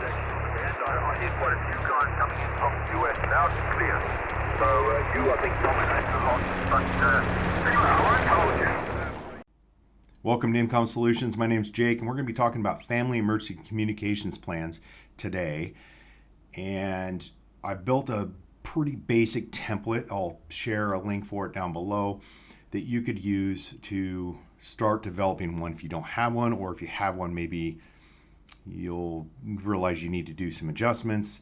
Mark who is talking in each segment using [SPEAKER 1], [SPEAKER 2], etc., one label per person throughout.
[SPEAKER 1] And I hear quite a few guys coming in from the US now, it's clear. So you, I think, dominate a lot. But anyway, I won't hold you.
[SPEAKER 2] Welcome to EmComm Solutions. My name's Jake, and we're going to be talking about family emergency communications plans today. And I built a pretty basic template. I'll share a link for it down below that you could use to start developing one if you don't have one, or if you have one, maybe you'll realize you need to do some adjustments.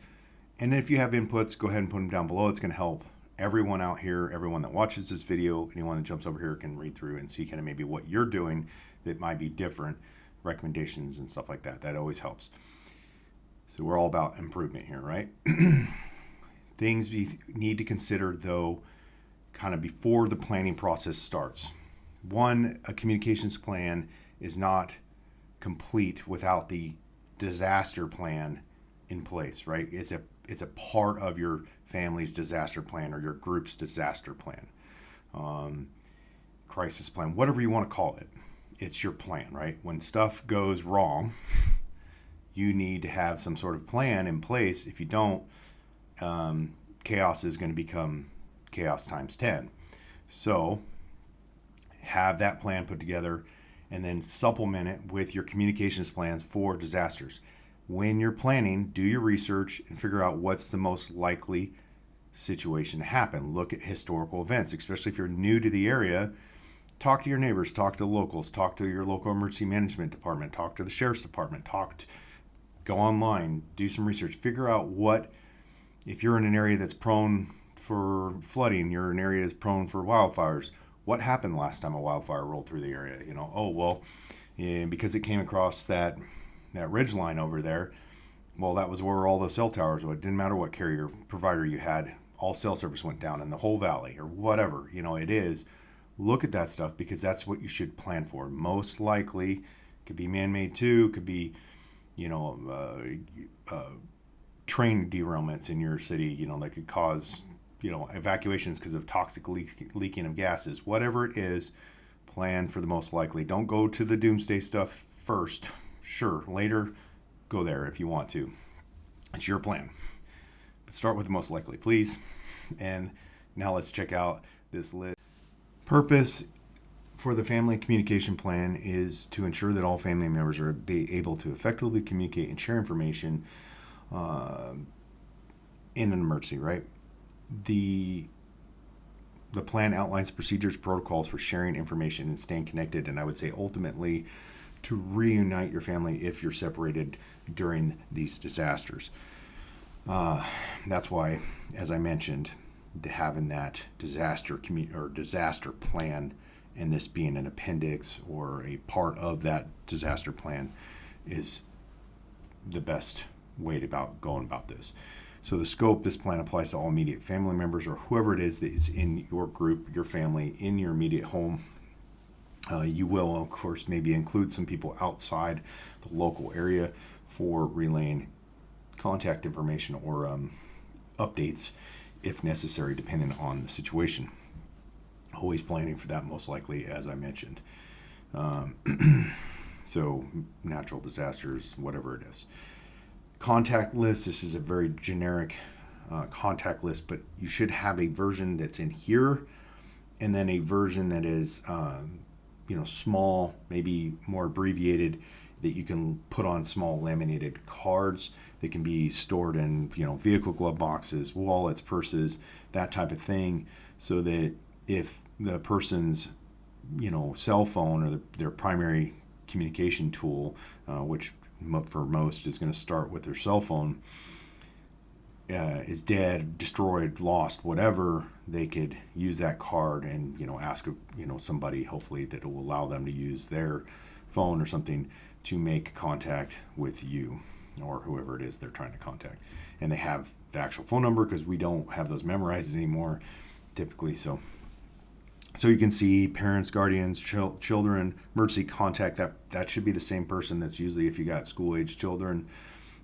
[SPEAKER 2] And if you have inputs, go ahead and put them down below. It's going to help everyone out here, everyone that watches this video, anyone that jumps over here can read through and see kind of maybe what you're doing that might be different, recommendations and stuff like that. That always helps. So we're all about improvement here, right? Things we need to consider, though, kind of before the planning process starts. One, a communications plan is not complete without the disaster plan in place, right? It's a part of your family's disaster plan or your group's disaster plan, crisis plan, whatever you want to call it. It's your plan, right? When stuff goes wrong, you need to have some sort of plan in place. If you don't, chaos is going to become chaos times 10. So have that plan put together and then supplement it with your communications plans for disasters. When you're planning, do your research and figure out what's the most likely situation to happen. Look at historical events, especially if you're new to the area. Talk to your neighbors, talk to the locals, talk to your local emergency management department, talk to the sheriff's department, go online, do some research, figure out what, if you're in an area that's prone for flooding, you're in an area that's prone for wildfires, what happened last time a wildfire rolled through the area? Because it came across that ridge line over there, well, that was where all the cell towers were. It didn't matter what carrier provider you had, all cell service went down in the whole valley or whatever, it is. Look at that stuff because that's what you should plan for. Most likely, could be man-made too, could be, train derailments in your city, that could cause, evacuations because of toxic leaking of gases. Whatever it is, plan for the most likely. Don't go to the doomsday stuff first. Sure, later, go there if you want to. It's your plan. But start with the most likely, please. And now let's check out this list. Purpose for the family communication plan is to ensure that all family members are able to effectively communicate and share information in an emergency, right? The plan outlines procedures, protocols for sharing information and staying connected, and I would say ultimately to reunite your family if you're separated during these disasters. That's why, as I mentioned, having that disaster plan and this being an appendix or a part of that disaster plan is the best way about going about this. So the scope, this plan applies to all immediate family members or whoever it is that is in your group, your family, in your immediate home. You will, of course, maybe include some people outside the local area for relaying contact information or updates if necessary, depending on the situation. Always planning for that, most likely, as I mentioned. So natural disasters, whatever it is. Contact list, this is a very generic contact list, but you should have a version that's in here and then a version that is small, maybe more abbreviated, that you can put on small laminated cards that can be stored in vehicle glove boxes, wallets, purses, that type of thing, so that if the person's cell phone or their primary communication tool, which for most is going to start with their cell phone, is dead, destroyed, lost, whatever, they could use that card and ask somebody hopefully that will allow them to use their phone or something to make contact with you or whoever it is they're trying to contact, and they have the actual phone number because we don't have those memorized anymore typically. So you can see parents, guardians, children, emergency contact, that should be the same person. That's usually, if you got school-age children,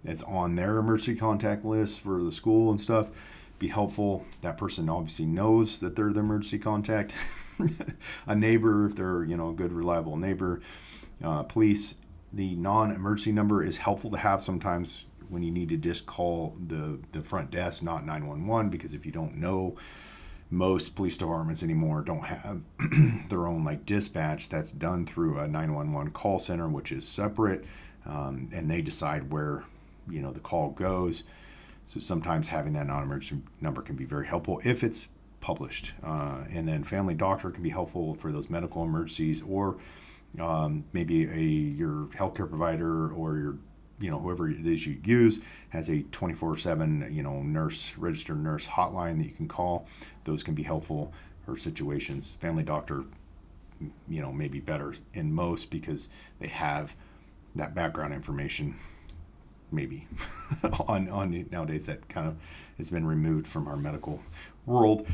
[SPEAKER 2] it's on their emergency contact list for the school and stuff. Be helpful. That person obviously knows that they're the emergency contact. A neighbor, if they're a good, reliable neighbor. Police, the non-emergency number is helpful to have sometimes when you need to just call the front desk, not 911, because if you don't know, most police departments anymore don't have their own like dispatch. That's done through a 911 call center, which is separate, and they decide where the call goes. So sometimes having that non-emergency number can be very helpful if it's published. And then family doctor can be helpful for those medical emergencies, or maybe your healthcare provider or your whoever it is you use has a 24/7 registered nurse hotline that you can call. Those can be helpful for situations. Family doctor may be better in most because they have that background information, maybe on nowadays that kind of has been removed from our medical world.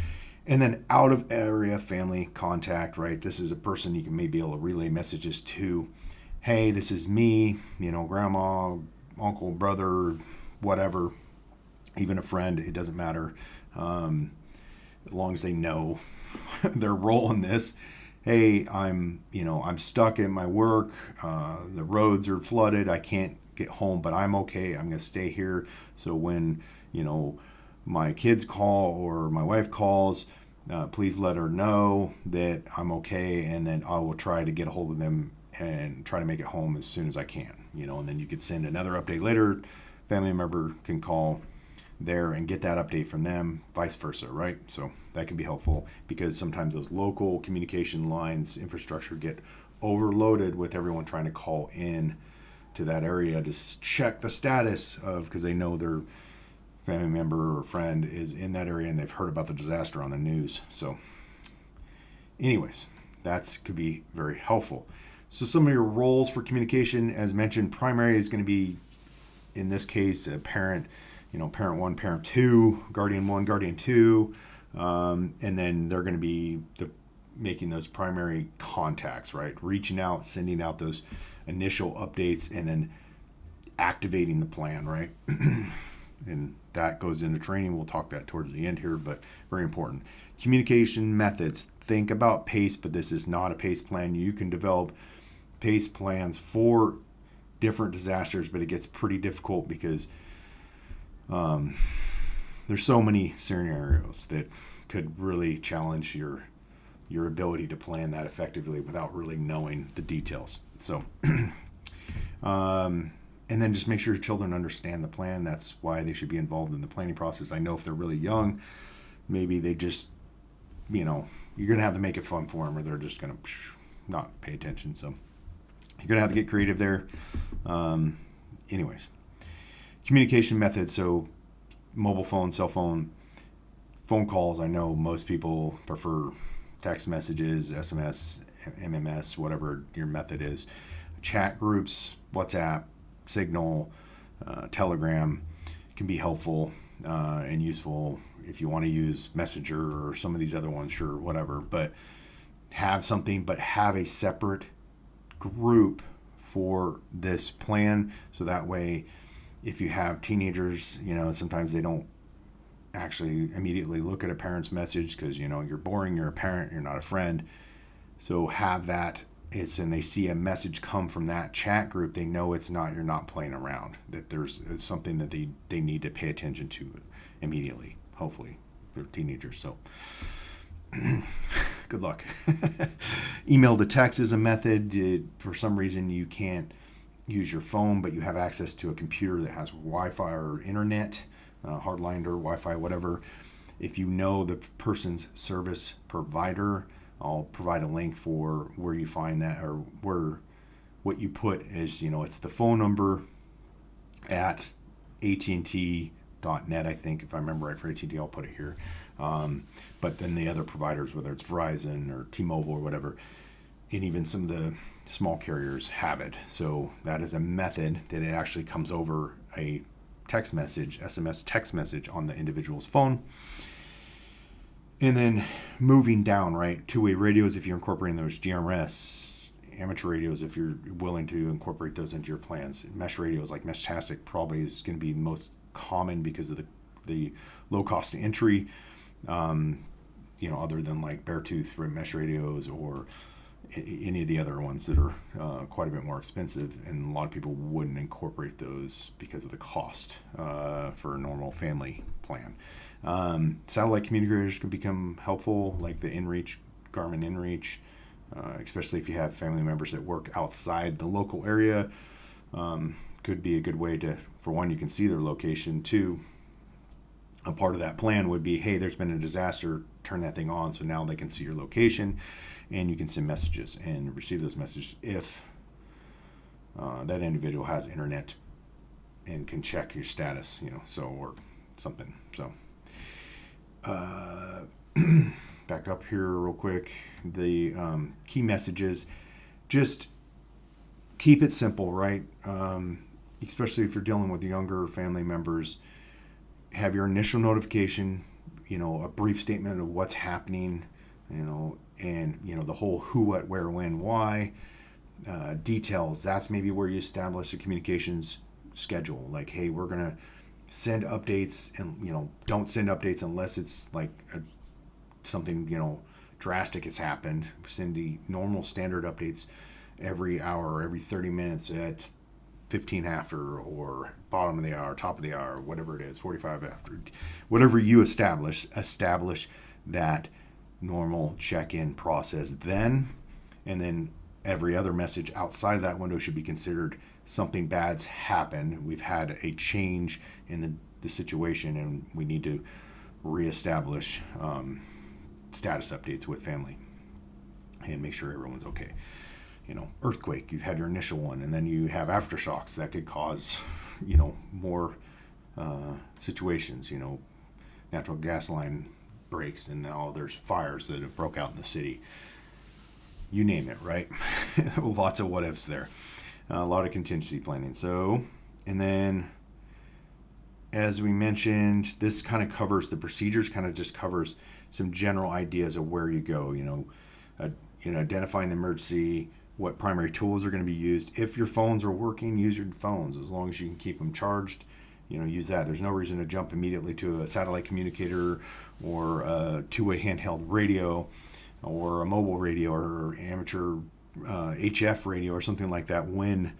[SPEAKER 2] And then out of area family contact, right? This is a person you can maybe be able to relay messages to. Hey, this is me, grandma, uncle, brother, whatever, even a friend, it doesn't matter. As long as they know their role in this. Hey, I'm stuck in my work. The roads are flooded. I can't get home, but I'm okay. I'm going to stay here. So when, my kids call or my wife calls, please let her know that I'm okay. And then I will try to get a hold of them and try to make it home as soon as I can, and then you could send another update later. Family member can call there and get that update from them, vice versa, right? So that can be helpful because sometimes those local communication lines infrastructure get overloaded with everyone trying to call in to that area to check the status of, because they know their family member or friend is in that area and they've heard about the disaster on the news. So anyways, that could be very helpful. So some of your roles for communication, as mentioned, primary is going to be, in this case, a parent, parent 1, parent 2, guardian 1, guardian 2, and then they're going to be making those primary contacts, right? Reaching out, sending out those initial updates, and then activating the plan, right? And that goes into training. We'll talk that towards the end here, but very important. Communication methods. Think about PACE, but this is not a PACE plan. You can develop PACE plans for different disasters, but it gets pretty difficult because there's so many scenarios that could really challenge your ability to plan that effectively without really knowing the details. So and then just make sure your children understand the plan. That's why they should be involved in the planning process. I know if they're really young, maybe they just, you're going to have to make it fun for them or they're just going to not pay attention. So you're going to have to get creative there. Anyways, communication methods. So mobile phone, cell phone, phone calls. I know most people prefer text messages, SMS, MMS, whatever your method is. Chat groups, WhatsApp, Signal, Telegram can be helpful and useful if you want to use Messenger or some of these other ones, sure, whatever. But have a separate group for this plan, so that way if you have teenagers, sometimes they don't actually immediately look at a parent's message because you're boring, you're a parent, you're not a friend. So have that and they see a message come from that chat group, they know you're not playing around, that there's something that they need to pay attention to immediately. Hopefully they're teenagers, so good luck. Email to text is a method. For some reason you can't use your phone, but you have access to a computer that has Wi-Fi or internet, hardline or Wi-Fi, whatever. If you know the person's service provider, I'll provide a link for where you find that, or what you put is, it's the phone number at AT&T.net, I think, if I remember right. For AT&T, I'll put it here. But then the other providers, whether it's Verizon or T-Mobile or whatever, and even some of the small carriers have it. So that is a method that it actually comes over a text message, SMS text message on the individual's phone. And then moving down, right, two-way radios if you're incorporating those, GMRS, amateur radios if you're willing to incorporate those into your plans. Mesh radios like Meshtastic probably is going to be most common because of the low cost of entry, other than like Beartooth mesh radios or any of the other ones that are quite a bit more expensive, and a lot of people wouldn't incorporate those because of the cost for a normal family plan. Satellite communicators can become helpful, like the InReach, Garmin InReach, especially if you have family members that work outside the local area. Could be a good way to, for one, you can see their location. Two, a part of that plan would be, hey, there's been a disaster, turn that thing on, so now they can see your location, and you can send messages and receive those messages if that individual has internet and can check your status, so, or something. So back up here real quick, the key messages, just keep it simple, right? Especially if you're dealing with younger family members. Have your initial notification, a brief statement of what's happening, and the whole who, what, where, when, why, details. That's maybe where you establish a communications schedule. Like, hey, we're going to send updates, and, don't send updates unless it's like something, drastic has happened. Send the normal standard updates every hour or every 30 minutes at 15 after, or bottom of the hour, top of the hour, whatever it is, 45 after, whatever you establish that normal check-in process then, and then every other message outside of that window should be considered something bad's happened. We've had a change in the situation, and we need to reestablish status updates with family and make sure everyone's okay. Earthquake, you've had your initial one, and then you have aftershocks that could cause, more situations. Natural gas line breaks, and now there's fires that have broke out in the city. You name it, right? Lots of what ifs there. A lot of contingency planning. So, and then, as we mentioned, this kind of covers the procedures, kind of just covers some general ideas of where you go. Identifying the emergency, what primary tools are going to be used. If your phones are working, use your phones. As long as you can keep them charged, use that. There's no reason to jump immediately to a satellite communicator or a two-way handheld radio or a mobile radio or amateur HF radio or something like that when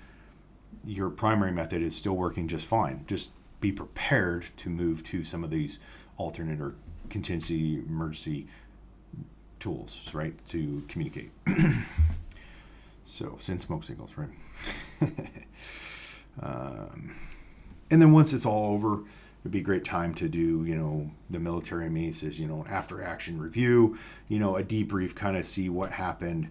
[SPEAKER 2] your primary method is still working just fine. Just be prepared to move to some of these alternate or contingency emergency tools, right, to communicate. So send smoke signals, right? And then once it's all over, it'd be a great time to do, the military meets is, after action review, a debrief, kind of see what happened,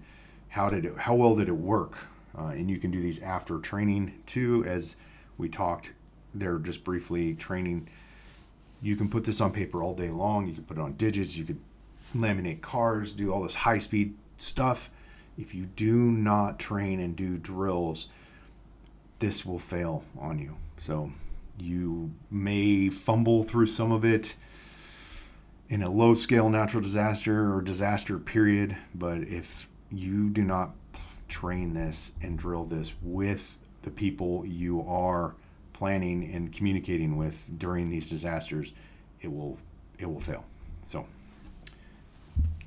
[SPEAKER 2] how well did it work? And you can do these after training too, as we talked there just briefly. Training, you can put this on paper all day long. You can put it on digits. You could laminate cards, do all this high-speed stuff. If you do not train and do drills, this will fail on you. So you may fumble through some of it in a low-scale natural disaster or disaster period, but if you do not train this and drill this with the people you are planning and communicating with during these disasters, it will fail. So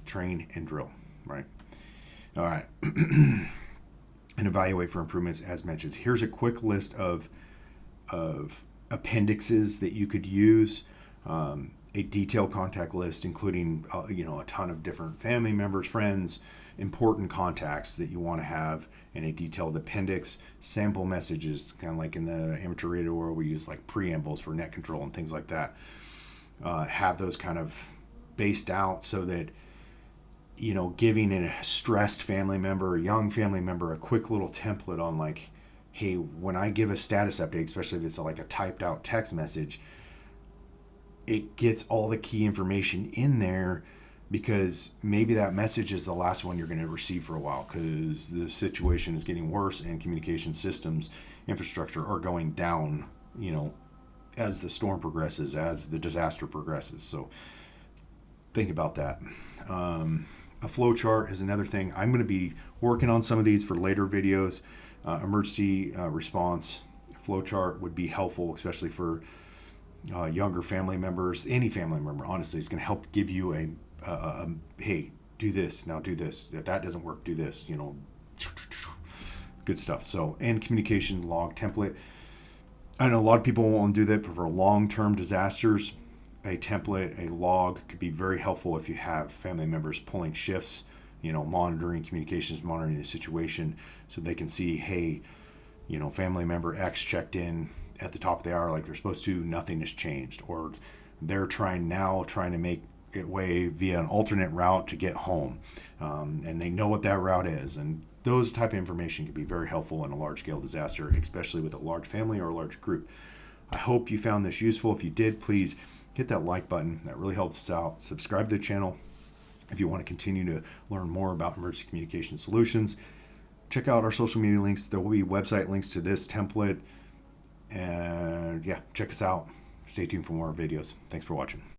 [SPEAKER 2] train and drill, right? All right. And evaluate for improvements as mentioned. Here's a quick list of appendixes that you could use. A detailed contact list including a ton of different family members, friends, important contacts that you want to have, and a detailed appendix, sample messages, kind of like in the amateur radio world we use like preambles for net control and things like that. Have those kind of based out so that giving a stressed family member, a young family member, a quick little template on like, hey, when I give a status update, especially if it's like a typed out text message, it gets all the key information in there, because maybe that message is the last one you're going to receive for a while because the situation is getting worse and communication systems infrastructure are going down, as the storm progresses, as the disaster progresses. So think about that. A flow chart is another thing. I'm going to be working on some of these for later videos. Emergency response flow chart would be helpful, especially for younger family members. Any family member, honestly, is going to help give you hey, do this, now do this. If that doesn't work, do this, good stuff. So, and communication log template. I know a lot of people won't do that, but for long-term disasters, a template, a log could be very helpful if you have family members pulling shifts, monitoring communications, monitoring the situation, so they can see, hey, family member X checked in at the top of the hour like they're supposed to, nothing has changed, or they're trying to make it way via an alternate route to get home, and they know what that route is. And those type of information can be very helpful in a large-scale disaster, especially with a large family or a large group. I hope you found this useful. If you did, please hit that like button. That really helps us out. Subscribe to the channel if you want to continue to learn more about emergency communication solutions. Check out our social media links. There will be website links to this template. And yeah, check us out. Stay tuned for more videos. Thanks for watching.